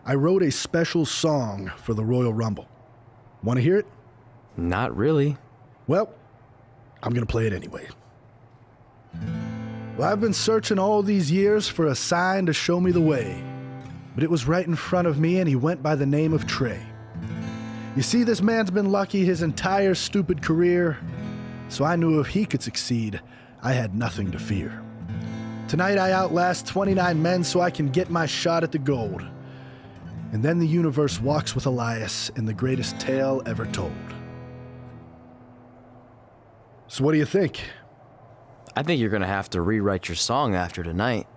I wrote a special song for the Royal Rumble. Want to hear it? Not really. Well, I'm going to play it anyway. Well, I've been searching all these years for a sign to show me the way, but it was right in front of me, and he went by the name of Trey. You see, this man's been lucky his entire stupid career, so I knew if he could succeed, I had nothing to fear. Tonight I outlast 29 men so I can get my shot at the gold. And then the universe walks with Elias in the greatest tale ever told. So what do you think? I think you're gonna have to rewrite your song after tonight.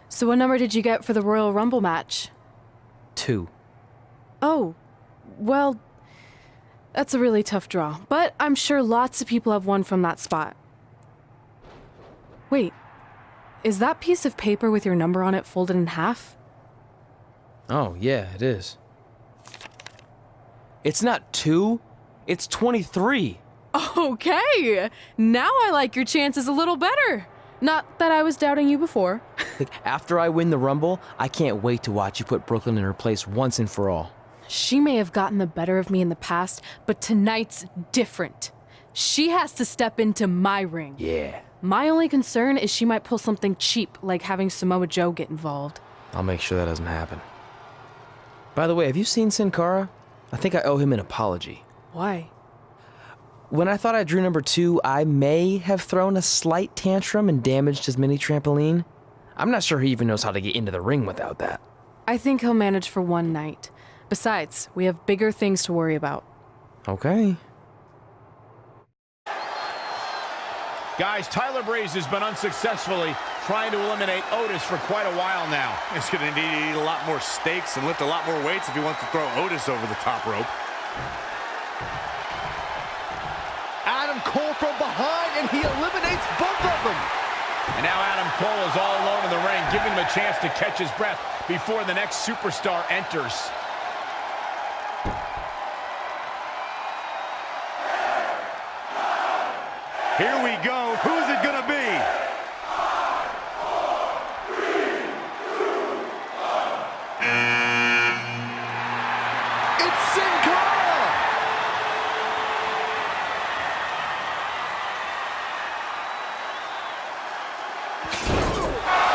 So what number did you get for the Royal Rumble match? 2. Oh, well, that's a really tough draw. But I'm sure lots of people have won from that spot. Wait, is that piece of paper with your number on it folded in half? Oh, yeah, it is. It's not 2, it's 23. Okay, now I like your chances a little better. Not that I was doubting you before. Like, after I win the Rumble, I can't wait to watch you put Brooklyn in her place once and for all. She may have gotten the better of me in the past, but tonight's different. She has to step into my ring. Yeah. My only concern is she might pull something cheap, like having Samoa Joe get involved. I'll make sure that doesn't happen. By the way, have you seen Sin Cara? I think I owe him an apology. Why? When I thought I drew number 2, I may have thrown a slight tantrum and damaged his mini trampoline. I'm not sure he even knows how to get into the ring without that. I think he'll manage for one night. Besides, we have bigger things to worry about. Okay. Guys, Tyler Breeze has been unsuccessfully trying to eliminate Otis for quite a while now. He's going to need to eat a lot more steaks and lift a lot more weights if he wants to throw Otis over the top rope. Adam Cole from behind, and he eliminates both of them. And now Adam Cole is all alone in the ring, giving him a chance to catch his breath before the next superstar enters. Here we go. Who's it going to be? It's Sin Cara!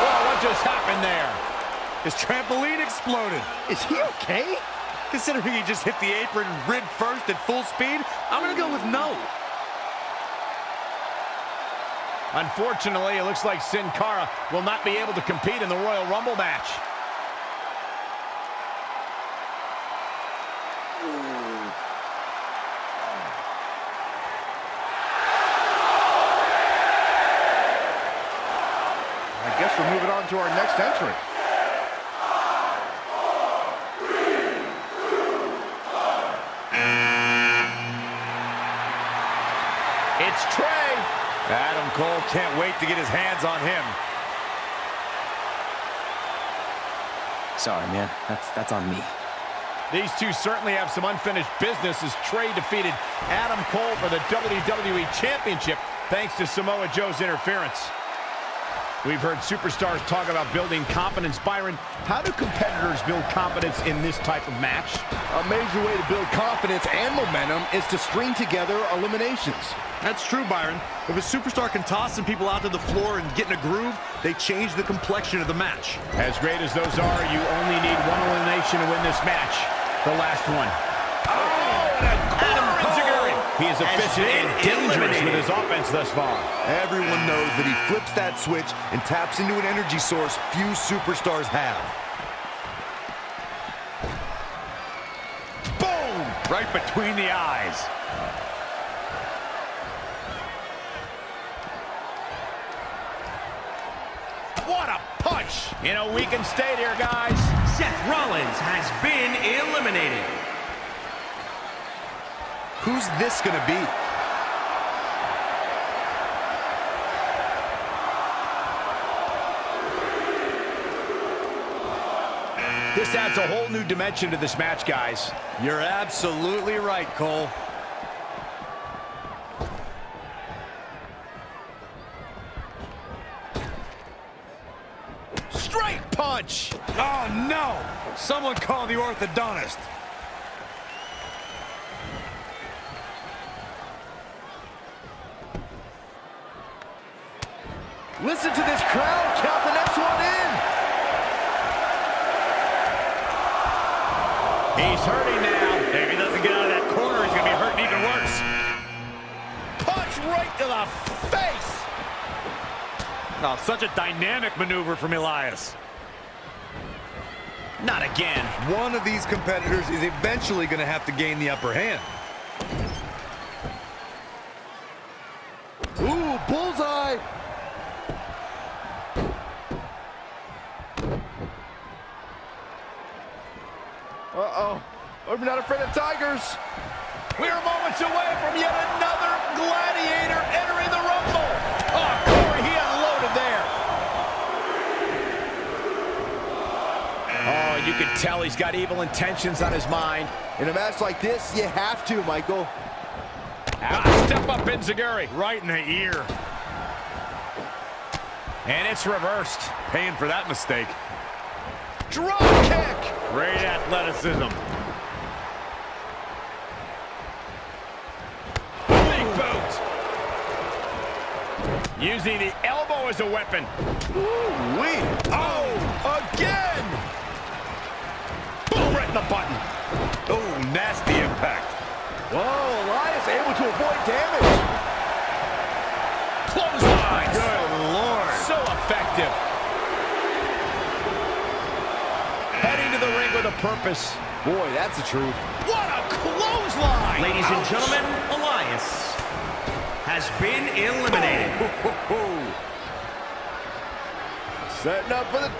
Whoa, what just happened there? His trampoline exploded. Is he okay? Considering he just hit the apron rib first at full speed, I'm going to go with no. Unfortunately, it looks like Sin Cara will not be able to compete in the Royal Rumble match. I guess we're moving on to our next entrant. It's Trey. Adam Cole can't wait to get his hands on him. Sorry, man. That's on me. These two certainly have some unfinished business as Trey defeated Adam Cole for the WWE Championship thanks to Samoa Joe's interference. We've heard superstars talk about building confidence. Byron, how do competitors build confidence in this type of match? A major way to build confidence and momentum is to string together eliminations. That's true, Byron. If a superstar can toss some people out to the floor and get in a groove, they change the complexion of the match. As great as those are, you only need one elimination to win this match. The last one. Oh, and a enziguri. He is efficient and dangerous with his offense thus far. Everyone knows that he flips that switch and taps into an energy source few superstars have. Boom! Right between the eyes. What a punch! In a weakened state here, guys. Seth Rollins has been eliminated. Who's this gonna be? This adds a whole new dimension to this match, guys. You're absolutely right, Cole. Straight punch. Oh, no! Someone call the orthodontist. Listen to this crowd. Count the next one in. He's hurting now. If he doesn't get out of that corner, he's going to be hurting even worse. Punch right to the face. Oh, such a dynamic maneuver from Elias. Not again. One of these competitors is eventually going to have to gain the upper hand. Ooh, bullseye. Uh-oh. I'm not afraid of tigers. We're moments away from yet another gladiator entering the Rumble. Oh, Corey, he unloaded there. Oh, you can tell he's got evil intentions on his mind. In a match like this, you have to, Michael. Step up, Enziguri. Right in the ear. And it's reversed. Paying for that mistake. Drop kick. Great athleticism. Big boot. Using the elbow as a weapon. Ooh-wee. Oh, again. Boom, right in the button. Oh, nasty impact. Whoa, Elias able to avoid damage. Clothesline. Good Lord. So effective. Heading to the ring with a purpose. Boy, that's the truth. What a clothesline. Ladies and Ouch. gentlemen, Elias has been eliminated. Setting up for the...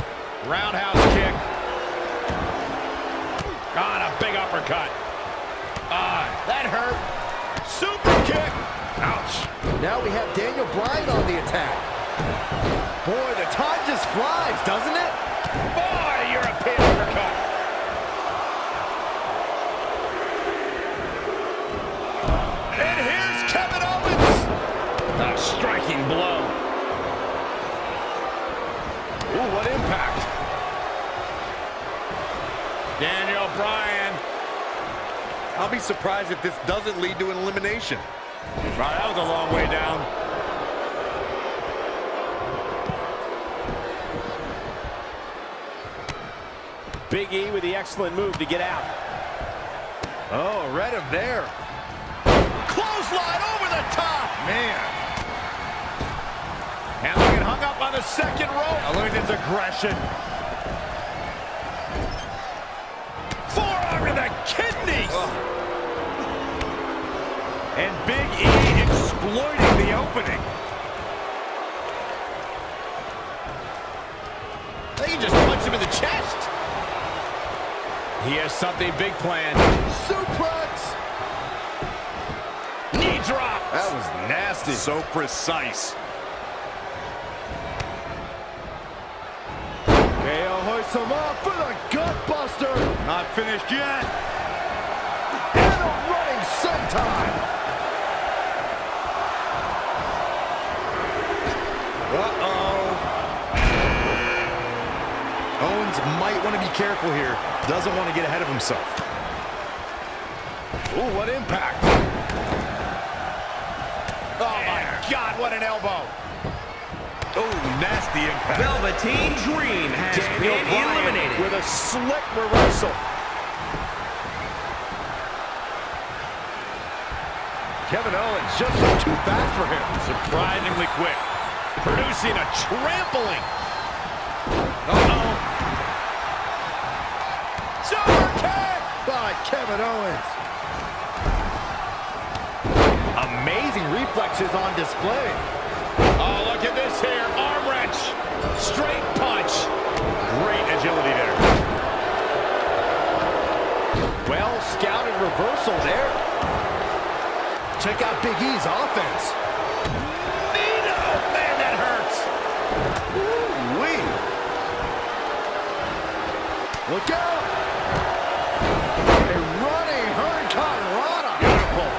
Roundhouse kick. On a big uppercut. That hurt. Super kick. Ouch. Now we have Daniel Bryan on the attack. Boy, the time just flies, doesn't it? Boy, European uppercut. And here's Kevin Owens. A striking blow. Ooh, what impact. Daniel Bryan. I'll be surprised if this doesn't lead to an elimination. Wow, that was a long way down. Big E with the excellent move to get out. Oh, read him there. Clothesline over the top. Man. And they get hung up on the second rope. Now look at this aggression. Forearm to the kidneys. And Big E exploiting the opening. They can just punch him in the chest. He has something big planned. Suplex. Knee drop. That was nasty. So precise. KO hoists him up for the gut buster. Not finished yet. And a running senton. Uh-oh. Owens might want to be careful here. Doesn't want to get ahead of himself. Ooh, what impact. Oh, my God, what an elbow. Oh, nasty impact. Velveteen Dream has Daniel been Bryan eliminated. with a slick reversal. Kevin Owens just too fast for him. Surprisingly quick. Producing a trampling. Uh-oh. Super kick by Kevin Owens. Amazing reflexes on display. Oh, look at this here. Arm wrench. Straight punch. Great agility there. Well scouted reversal there. Check out Big E's offense. Nino. Man, that hurts. Ooh-wee. Look out. A running Hurricane Rana. Beautiful.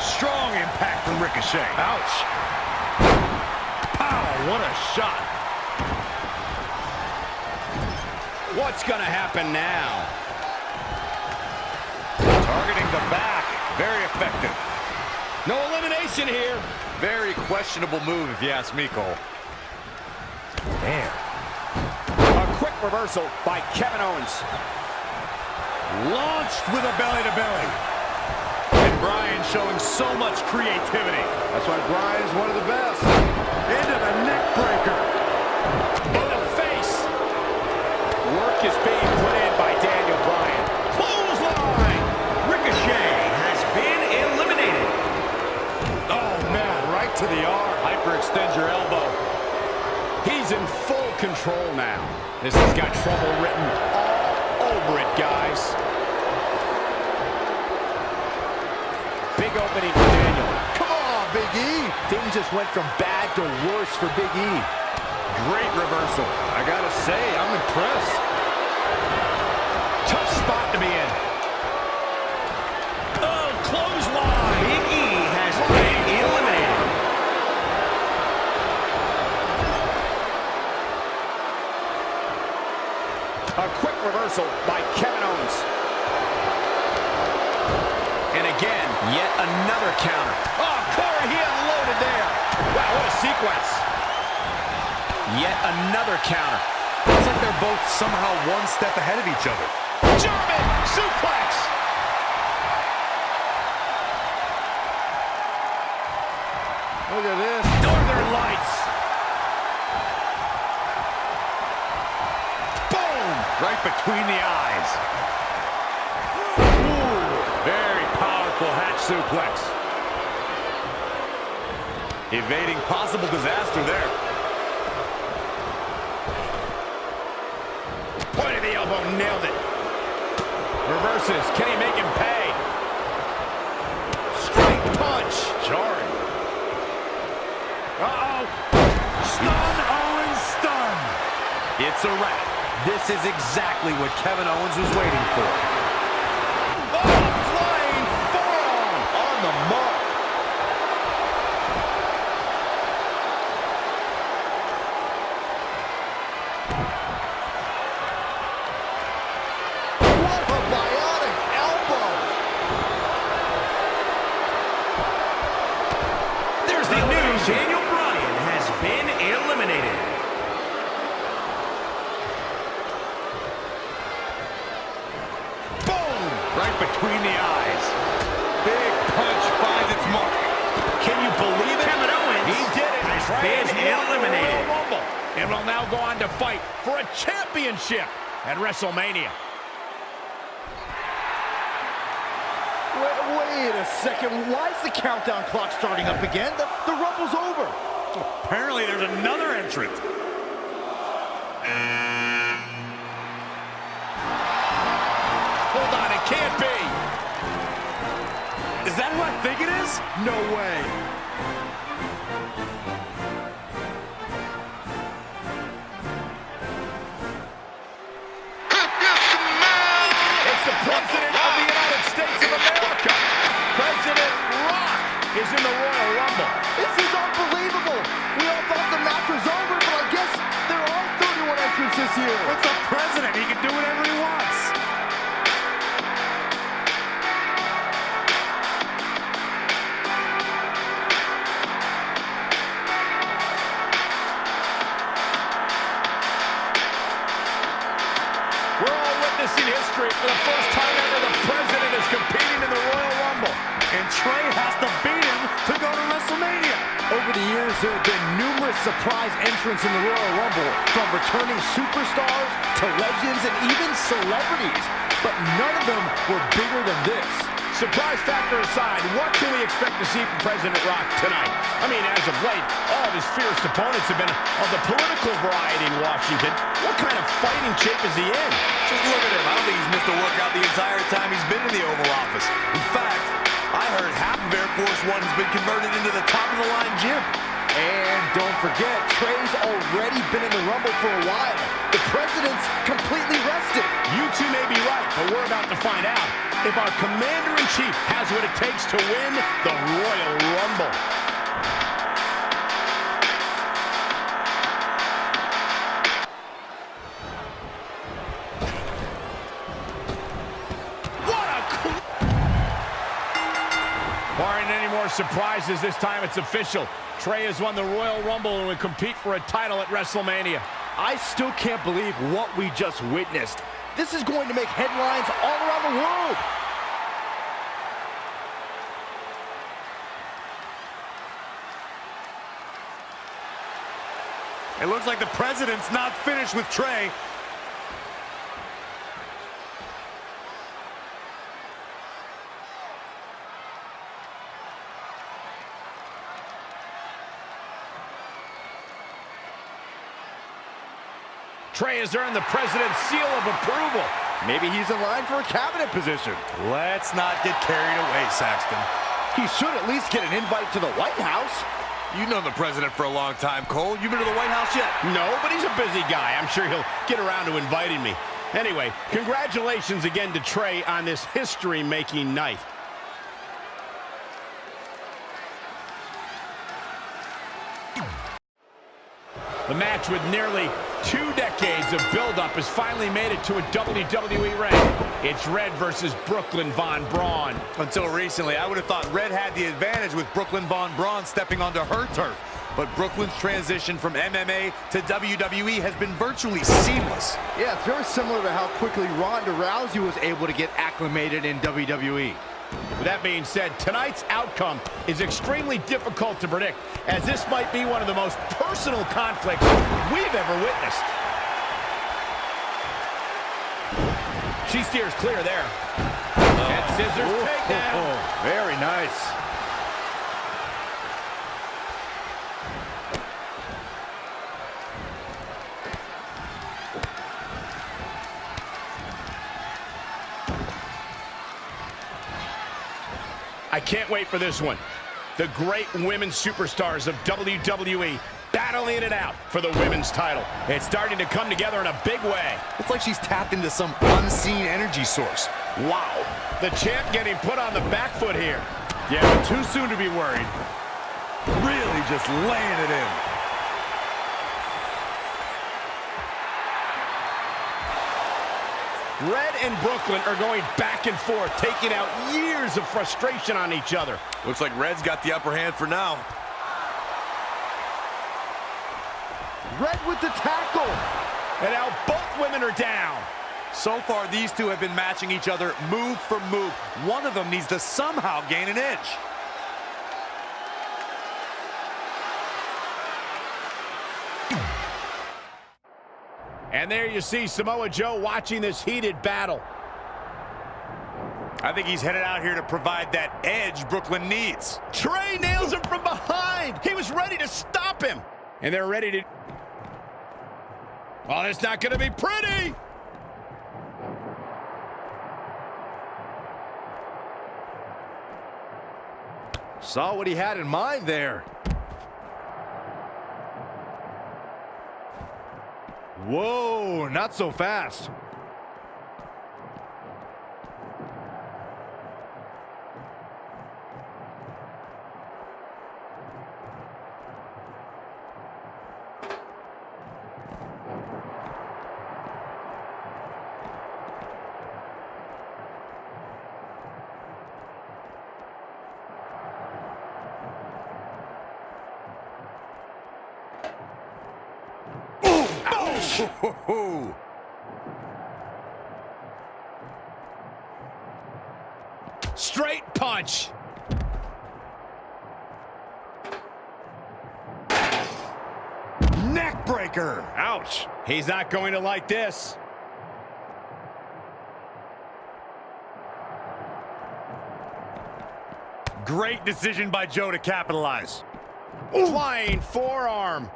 Strong impact from Ricochet. Ouch. Pow, what a shot. What's going to happen now? Targeting the back. Very effective. No elimination here. Very questionable move, if you ask me, Cole. Damn. A quick reversal by Kevin Owens. Launched with a belly-to-belly. And Bryan showing so much creativity. That's why Bryan is one of the best. Into the neck breaker. In the face. Work is being put in by Daniel Bryan. Clothesline. Ricochet has been eliminated. Oh, man, right to the arm. Hyperextend your elbow. He's in full control now. This has got trouble written all over it, guys. Big opening for Daniel. Come on, Big E. Things just went from bad to worse for Big E. Great reversal. I gotta say, I'm impressed. Tough spot to be in. Oh, clothesline. Big E has been eliminated. A quick reversal by Kevin Owens. And again, yet another counter. Oh, Corey, he unloaded there. Wow, what a sequence. Yet another counter. Looks like they're both somehow one step ahead of each other. German suplex. Look at this. Northern Lights. Boom. Right between the eyes. Ooh, very powerful hatch suplex. Evading possible disaster there. Point of the elbow, nailed it. Reverses. Can he make him pay? Straight punch. Jarring. Uh-oh. Stun Owens stun. It's a wrap. This is exactly what Kevin Owens was waiting for. Oh, flying forearm. On the mark. What a bionic elbow. There's the news. Daniel Bryan has been eliminated. Boom! Right between the eyes. Big punch finds its mark. Can you believe it? Kevin Owens He did it. has Trey been has won the eliminated. Royal Rumble and will now go on to fight for a championship at WrestleMania. Wait a second. Why is the countdown clock starting up again? The Rumble's over. Apparently there's another entrant. Hold on, it can't be. Is that who I think it is? No way. It's the President of the United States of America. President Rock is in the Royal Rumble. This is unbelievable. We all thought the match was over, but I guess there are 31 entrants this year. It's the president. He can do whatever he wants. We're all witnessing history. For the first time ever, the President is competing in the Royal Rumble. And Trey has to beat him to go to WrestleMania. Over the years, there have been numerous surprise entrants in the Royal Rumble, from returning superstars to legends and even celebrities. But none of them were bigger than this. Surprise factor aside, what can we expect to see from President Rock tonight? I mean, as of late, all of his fierce opponents have been of the political variety in Washington. What kind of fighting shape is he in? Just look at him. I don't think he's missed a workout the entire time he's been in the Oval Office. In fact, I heard half of Air Force One has been converted into the top-of-the-line gym. And don't forget, Trey's already been in the Rumble for a while. The President's completely rested. You two may be right, but we're about to find out if our Commander-in-Chief has what it takes to win the Royal Rumble. surprises. This time it's official. Trey has won the Royal Rumble and will compete for a title at WrestleMania. I still can't believe what we just witnessed. This is going to make headlines all around the world. It looks like the president's not finished with Trey. Trey has earned the president's seal of approval. Maybe he's in line for a cabinet position. Let's not get carried away, Saxton. He should at least get an invite to the White House. You've known the president for a long time, Cole. You been to the White House yet? No, but he's a busy guy. I'm sure he'll get around to inviting me. Anyway, congratulations again to Trey on this history-making night. The match with nearly 2 decades of build-up has finally made it to a WWE ring. It's Red versus Brooklyn Von Braun. Until recently, I would have thought Red had the advantage with Brooklyn Von Braun stepping onto her turf. But Brooklyn's transition from MMA to WWE has been virtually seamless. Yeah, it's very similar to how quickly Ronda Rousey was able to get acclimated in WWE. With that being said, tonight's outcome is extremely difficult to predict, as this might be one of the most personal conflicts we've ever witnessed. She steers clear there. And scissors takedown. Very nice. I can't wait for this one. The great women's superstars of WWE battling it out for the women's title. It's starting to come together in a big way. It's like she's tapped into some unseen energy source. Wow. The champ getting put on the back foot here. Yeah, but too soon to be worried. Really just laying it in. Red and Brooklyn are going back and forth, taking out years of frustration on each other. Looks like Red's got the upper hand for now. Red with the tackle. And now both women are down. So far, these two have been matching each other move for move. One of them needs to somehow gain an edge. And there you see Samoa Joe watching this heated battle. I think he's headed out here to provide that edge Brooklyn needs. Trey nails him from behind. He was ready to stop him. And they're ready to... Oh, it's not going to be pretty. Saw what he had in mind there. Whoa, not so fast. Ho-ho-ho. Straight punch. Neck breaker. Ouch. He's not going to like this. Great decision by Joe to capitalize. Flying forearm.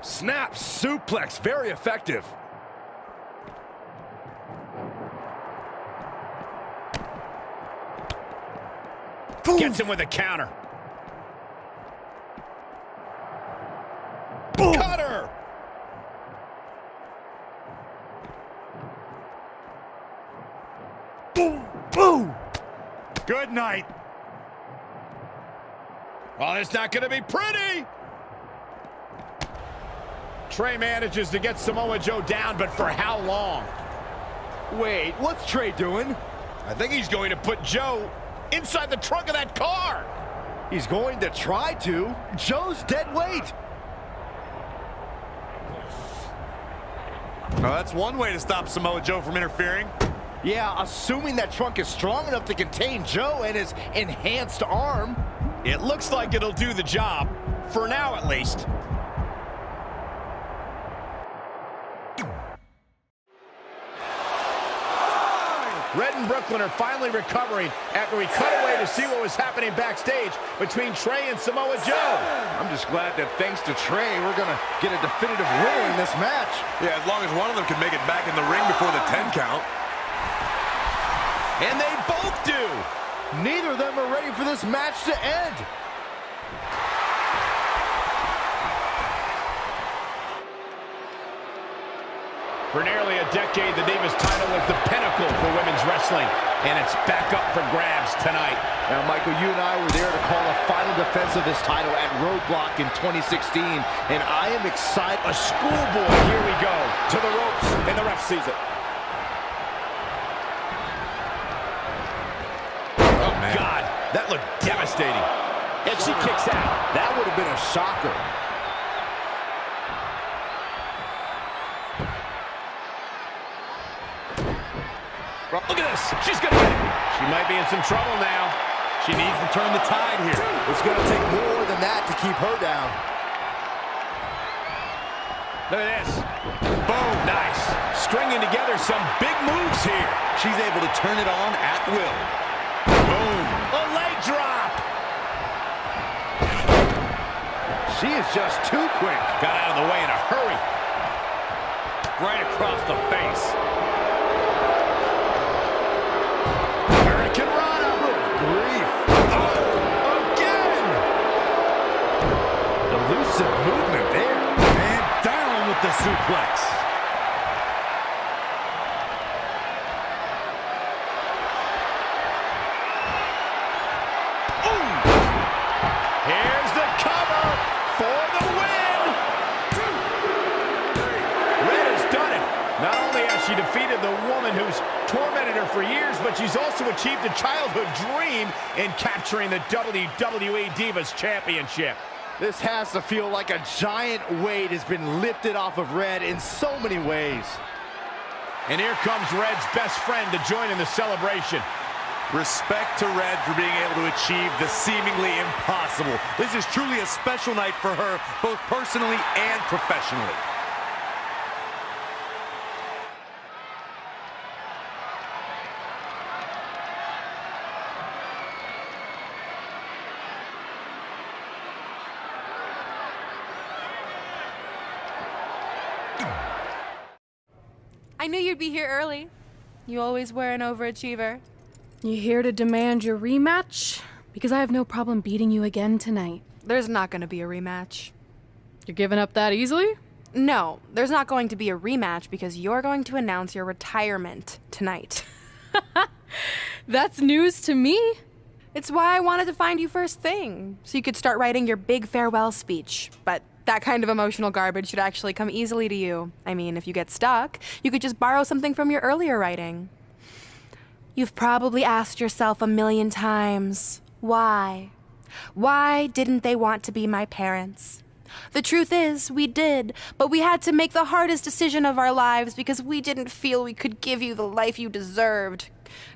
Snap suplex, very effective. Gets him with a counter. Boom. Cutter. Boom, boom. Good night. Oh, it's not going to be pretty. Trey manages to get Samoa Joe down, but for how long? Wait, what's Trey doing? I think he's going to put Joe inside the trunk of that car. He's going to try to. Joe's dead weight. Well, that's one way to stop Samoa Joe from interfering. Yeah, assuming that trunk is strong enough to contain Joe and his enhanced arm. It looks like it'll do the job, for now at least. Red and Brooklyn are finally recovering after we cut away to see what was happening backstage between Trey and Samoa Joe. I'm just glad that thanks to Trey, we're going to get a definitive winner in this match. Yeah, as long as one of them can make it back in the ring before the 10 count. And they both do. Neither of them are ready for this match to end. For nearly a decade, the Divas title was the pinnacle for women's wrestling, and it's back up for grabs tonight. Now, Michael, you and I were there to call a final defense of this title at Roadblock in 2016, and I am excited. A schoolboy, here we go, to the ropes, and the ref sees it. Oh, man. God, that looked devastating. And she kicks out. That would have been a shocker. Look at this. She's going to get it. She might be in some trouble now. She needs to turn the tide here. It's going to take more than that to keep her down. Look at this. Boom. Nice. Stringing together some big moves here. She's able to turn it on at will. Boom. A leg drop. She is just too quick. Got out of the way in a hurry. Right across the face. Elusive movement there. And down with the suplex. Ooh. Here's the cover for the win. Red has done it. Not only has she defeated the woman who's tormented her for years, but she's also achieved a childhood dream in capturing the WWE Divas Championship. This has to feel like a giant weight has been lifted off of Red in so many ways. And here comes Red's best friend to join in the celebration. Respect to Red for being able to achieve the seemingly impossible. This is truly a special night for her, both personally and professionally. I knew you'd be here early. You always were an overachiever. You here to demand your rematch? Because I have no problem beating you again tonight. There's not going to be a rematch. You're giving up that easily? No, there's not going to be a rematch because you're going to announce your retirement tonight. That's news to me. It's why I wanted to find you first thing, so you could start writing your big farewell speech. But that kind of emotional garbage should actually come easily to you. I mean, if you get stuck, you could just borrow something from your earlier writing. You've probably asked yourself 1,000,000 times, why? Why didn't they want to be my parents? The truth is, we did, but we had to make the hardest decision of our lives because we didn't feel we could give you the life you deserved.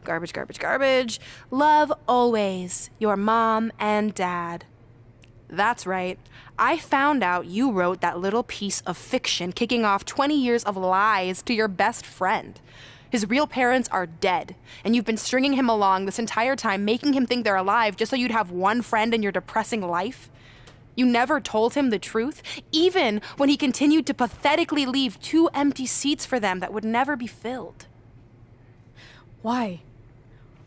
Garbage, garbage, garbage. Love always, your mom and dad. That's right. I found out you wrote that little piece of fiction kicking off 20 years of lies to your best friend. His real parents are dead, and you've been stringing him along this entire time, making him think they're alive just so you'd have one friend in your depressing life. You never told him the truth, even when he continued to pathetically leave 2 empty seats for them that would never be filled. Why?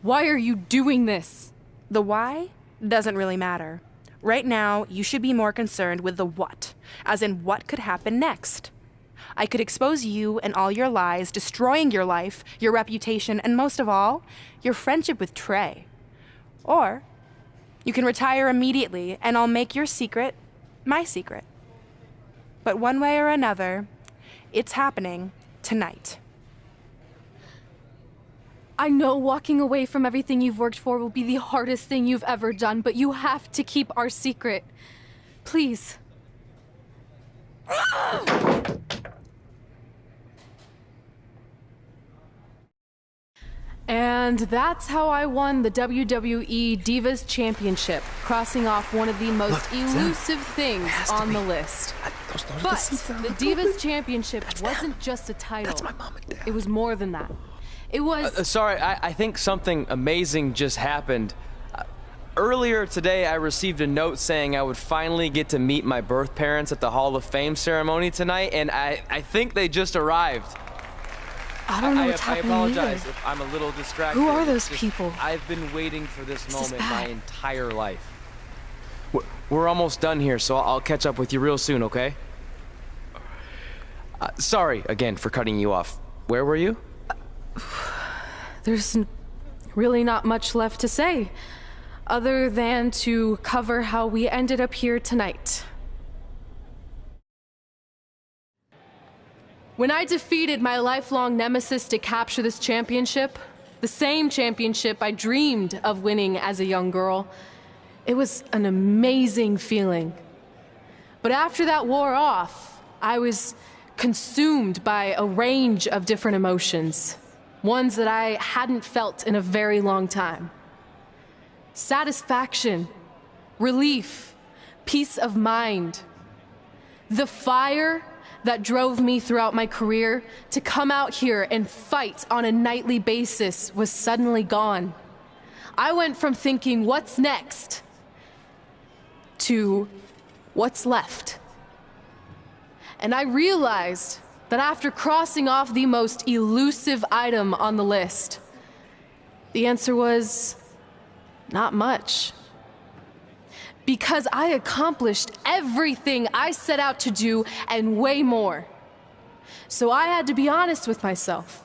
Why are you doing this? The why doesn't really matter. Right now, you should be more concerned with the what, as in what could happen next. I could expose you and all your lies, destroying your life, your reputation, and most of all, your friendship with Trey. Or you can retire immediately, and I'll make your secret my secret. But one way or another, it's happening tonight. I know walking away from everything you've worked for will be the hardest thing you've ever done, but you have to keep our secret. Please. And that's how I won the WWE Divas Championship, crossing off one of the most elusive things on the list. But the Divas Championship wasn't just a title. That's my mom and dad. It was more than that. It was... Sorry, I think something amazing just happened. Earlier today, I received a note saying I would finally get to meet my birth parents at the Hall of Fame ceremony tonight, and I think they just arrived. I don't know what's happening I apologize either. if I'm a little distracted. Who are those It's just, people? I've been waiting for this is moment my bad. entire life. We're almost done here, so I'll catch up with you real soon, okay? Sorry again for cutting you off. Where were you? There's really not much left to say, other than to cover how we ended up here tonight. When I defeated my lifelong nemesis to capture this championship, the same championship I dreamed of winning as a young girl, it was an amazing feeling. But after that wore off, I was consumed by a range of different emotions, ones that I hadn't felt in a very long time. Satisfaction, relief, peace of mind. The fire that drove me throughout my career to come out here and fight on a nightly basis was suddenly gone. I went from thinking, what's next, to what's left. And I realized that after crossing off the most elusive item on the list, the answer was not much. Because I accomplished everything I set out to do and way more. So I had to be honest with myself.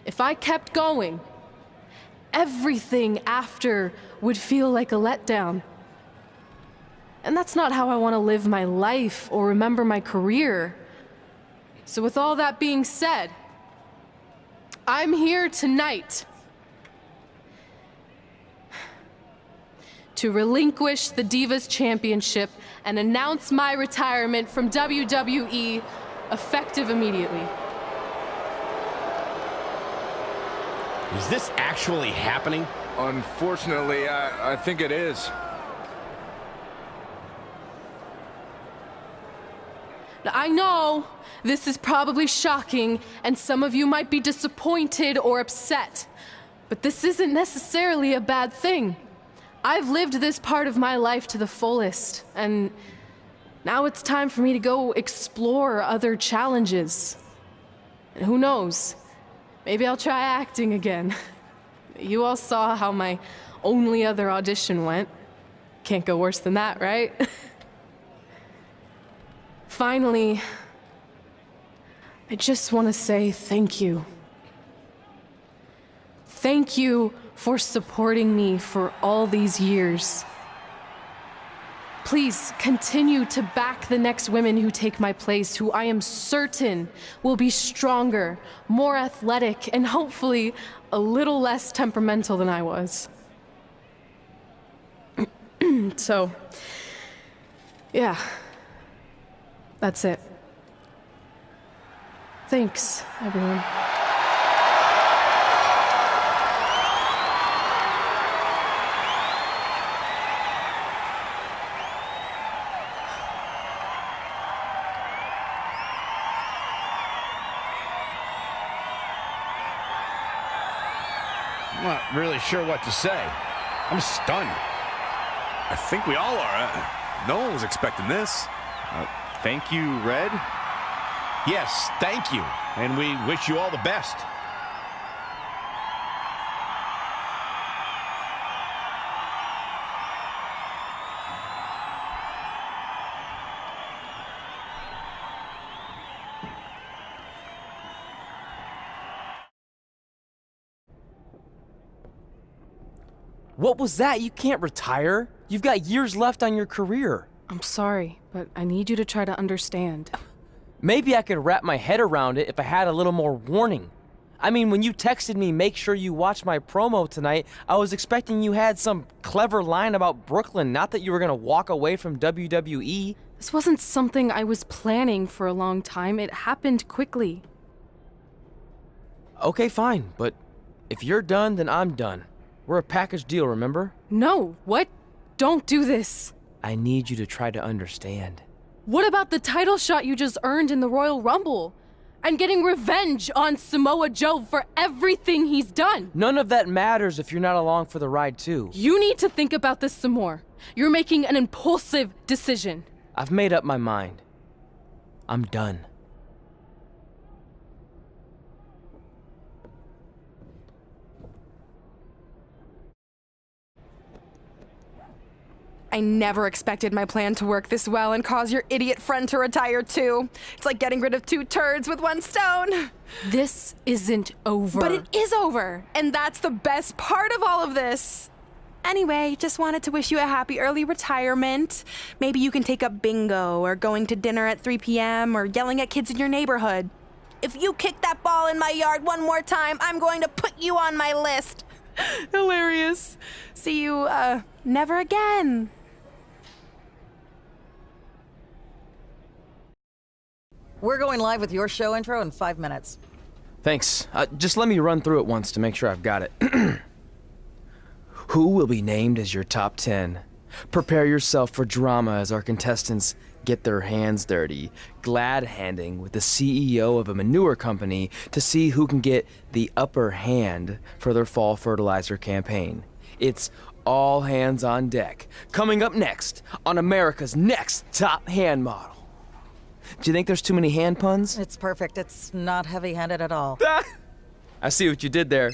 If I kept going, everything after would feel like a letdown. And that's not how I want to live my life or remember my career. So with all that being said, I'm here tonight to relinquish the Divas Championship and announce my retirement from WWE, effective immediately. Is this actually happening? Unfortunately, I think it is. Now, I know this is probably shocking, and some of you might be disappointed or upset, but this isn't necessarily a bad thing. I've lived this part of my life to the fullest, and now it's time for me to go explore other challenges. And who knows, maybe I'll try acting again. You all saw how my only other audition went. Can't go worse than that, right? Finally, I just want to say thank you. Thank you for supporting me for all these years. Please continue to back the next women who take my place, who I am certain will be stronger, more athletic, and hopefully a little less temperamental than I was. So, yeah, that's it. Thanks, everyone. I'm not really sure what to say. I'm stunned. I think we all are. No one was expecting this. Thank you, Red. Yes, thank you. And we wish you all the best. What was that? You can't retire. You've got years left on your career. I'm sorry, but I need you to try to understand. Maybe I could wrap my head around it if I had a little more warning. I mean, when you texted me, make sure you watch my promo tonight, I was expecting you had some clever line about Brooklyn, not that you were gonna walk away from WWE. This wasn't something I was planning for a long time. It happened quickly. Okay, fine, but if you're done, then I'm done. We're a package deal, remember? No, what? Don't do this. I need you to try to understand. What about the title shot you just earned in the Royal Rumble? And getting revenge on Samoa Joe for everything he's done. None of that matters if you're not along for the ride, too. You need to think about this some more. You're making an impulsive decision. I've made up my mind. I'm done. I never expected my plan to work this well and cause your idiot friend to retire too. It's like getting rid of 2 turds with 1 stone. This isn't over. But it is over, and that's the best part of all of this. Anyway, just wanted to wish you a happy early retirement. Maybe you can take up bingo or going to dinner at 3 p.m. or yelling at kids in your neighborhood. If you kick that ball in my yard one more time, I'm going to put you on my list. Hilarious. See you, never again. We're going live with your show intro in 5 minutes. Thanks. Just let me run through it once to make sure I've got it. Who will be named as your top 10? Prepare yourself for drama as our contestants get their hands dirty, glad-handing with the CEO of a manure company to see who can get the upper hand for their fall fertilizer campaign. It's all hands on deck. Coming up next on America's Next Top Hand Model. Do you think there's too many hand puns? It's perfect. It's not heavy-handed at all. I see what you did there.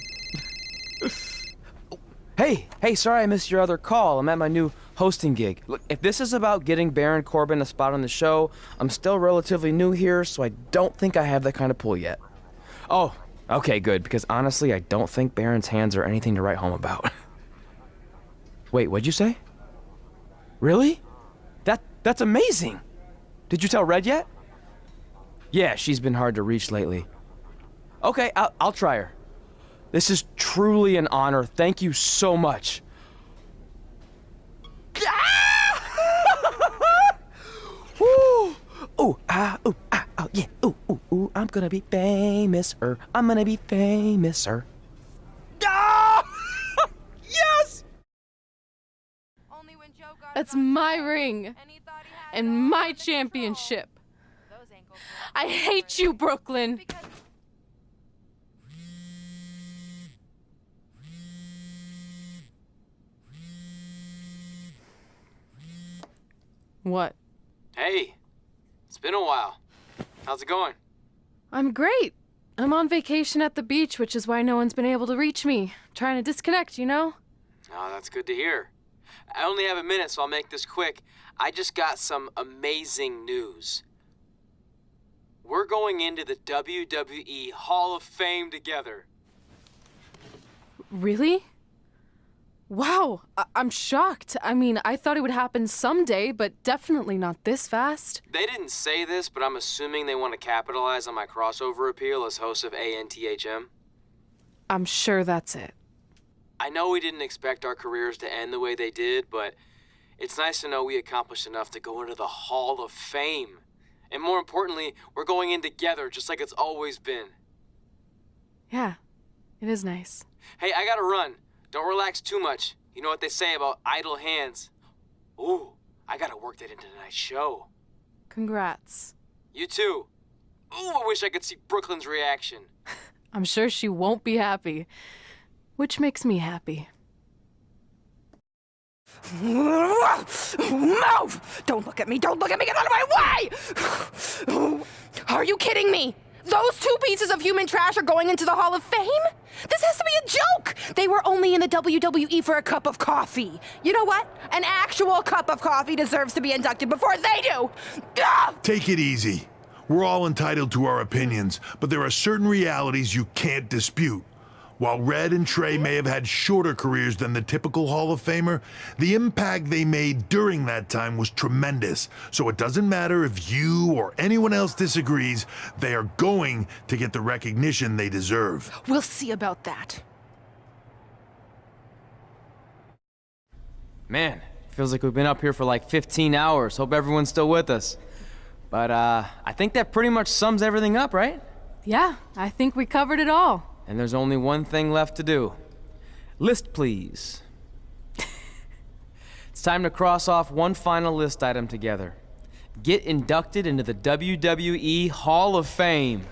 Hey, sorry I missed your other call. I'm at my new hosting gig. Look, if this is about getting Baron Corbin a spot on the show, I'm still relatively new here, so I don't think I have that kind of pull yet. Oh, okay, good, because honestly, I don't think Baron's hands are anything to write home about. Wait, what'd you say? Really? That's amazing! Did you tell Red yet? Yeah, she's been hard to reach lately. Okay, I'll try her. This is truly an honor. Thank you so much. Woo! Ooh, yeah. Ooh, I'm gonna be famous, I'm gonna be famous, Ah! Yes! That's my ring. And my championship. I hate you, Brooklyn. What? Hey, it's been a while. How's it going? I'm great. I'm on vacation at the beach, which is why no one's been able to reach me. Trying to disconnect, you know? Oh, that's good to hear. I only have a minute, so I'll make this quick. I just got some amazing news. We're going into the WWE Hall of Fame together. Really? Wow, I'm shocked. I mean, I thought it would happen someday, but definitely not this fast. They didn't say this, but I'm assuming they want to capitalize on my crossover appeal as host of ANTHM. I'm sure that's it. I know we didn't expect our careers to end the way they did, but it's nice to know we accomplished enough to go into the Hall of Fame. And more importantly, we're going in together, just like it's always been. Yeah, it is nice. Hey, I gotta run. Don't relax too much. You know what they say about idle hands. Ooh, I gotta work that into tonight's show. Congrats. You too. Ooh, I wish I could see Brooklyn's reaction. I'm sure she won't be happy, which makes me happy. Move! Don't look at me! Don't look at me! Get out of my way! Are you kidding me? Those 2 pieces of human trash are going into the Hall of Fame? This has to be a joke! They were only in the WWE for a cup of coffee. You know what? An actual cup of coffee deserves to be inducted before they do! Ugh! Take it easy. We're all entitled to our opinions, but there are certain realities you can't dispute. While Red and Trey may have had shorter careers than the typical Hall of Famer, the impact they made during that time was tremendous. So it doesn't matter if you or anyone else disagrees, they are going to get the recognition they deserve. We'll see about that. Man, feels like we've been up here for like 15 hours. Hope everyone's still with us. But I think that pretty much sums everything up, right? Yeah, I think we covered it all. And there's only one thing left to do. List, please. It's time to cross off one final list item together. Get inducted into the WWE Hall of Fame.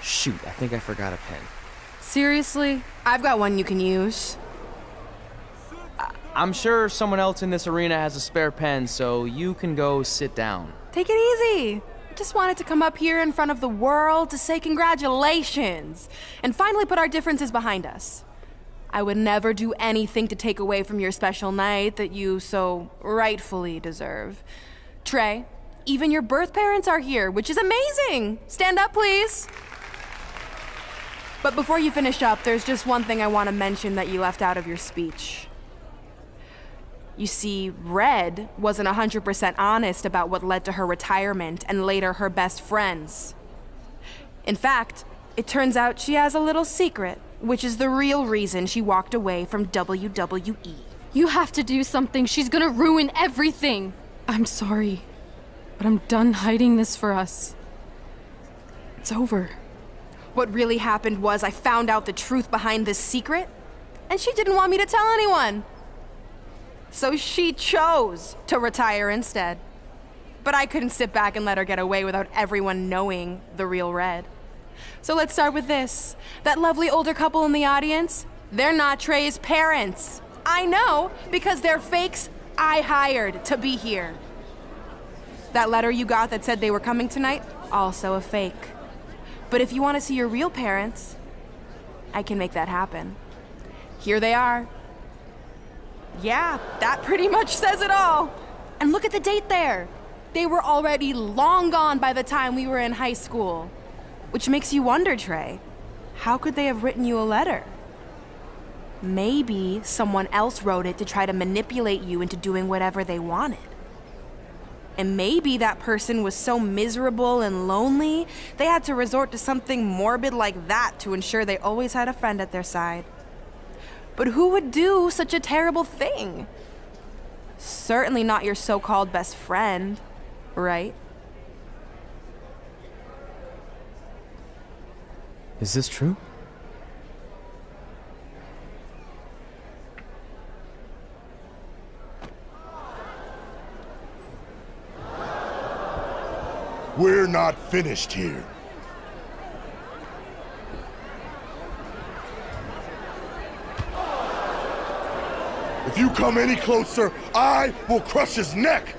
Shoot, I think I forgot a pen. Seriously? I've got one you can use. I'm sure someone else in this arena has a spare pen, so you can go sit down. Take it easy. I just wanted to come up here in front of the world to say congratulations and finally put our differences behind us. I would never do anything to take away from your special night that you so rightfully deserve. Trey, even your birth parents are here, which is amazing. Stand up, please. But before you finish up, there's just one thing I want to mention that you left out of your speech. You see, Red wasn't 100% honest about what led to her retirement and later her best friends. In fact, it turns out she has a little secret, which is the real reason she walked away from WWE. You have to do something. She's gonna ruin everything. I'm sorry, but I'm done hiding this for us. It's over. What really happened was I found out the truth behind this secret, and she didn't want me to tell anyone. So she chose to retire instead. But I couldn't sit back and let her get away without everyone knowing the real Red. So let's start with this. That lovely older couple in the audience, they're not Trey's parents. I know, because they're fakes I hired to be here. That letter you got that said they were coming tonight, also a fake. But if you want to see your real parents, I can make that happen. Here they are. Yeah, that pretty much says it all. And look at the date there. They were already long gone by the time we were in high school. Which makes you wonder, Trey, how could they have written you a letter? Maybe someone else wrote it to try to manipulate you into doing whatever they wanted. And maybe that person was so miserable and lonely, they had to resort to something morbid like that to ensure they always had a friend at their side. But who would do such a terrible thing? Certainly not your so-called best friend, right? Is this true? We're not finished here. If you come any closer, I will crush his neck.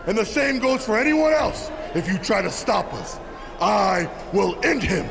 And the same goes for anyone else if you try to stop us. I will end him.